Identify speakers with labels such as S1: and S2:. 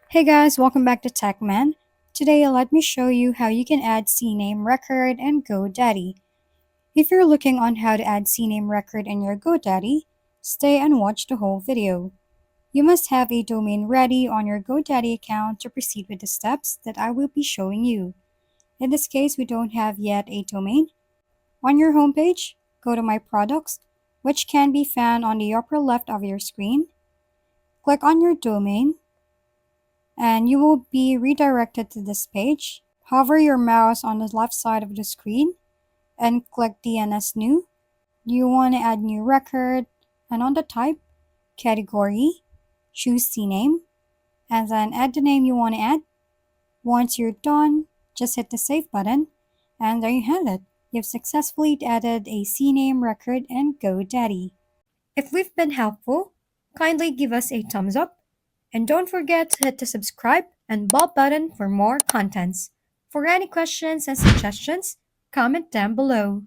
S1: Hey guys, welcome back to TechMan. Today, let me show you how you can add CNAME Record and GoDaddy. If you're looking on how to add CNAME Record in your GoDaddy, stay and watch the whole video. You must have a domain ready on your GoDaddy account to proceed with the steps that I will be showing you. In this case, we don't have yet a domain. On your homepage, go to My Products, which can be found on the upper left of your screen. Click on your domain and you will be redirected to this page. Hover your mouse on the left side of the screen and click DNS New. You want to add new record, and on the type, category, choose CNAME, and then add the name you want to add. Once you're done, just hit the save button, and there you have it. You've successfully added a CNAME record and GoDaddy. If we've been helpful, kindly give us a thumbs up. And don't forget to hit the subscribe and bell button for more contents. For any questions and suggestions, comment down below.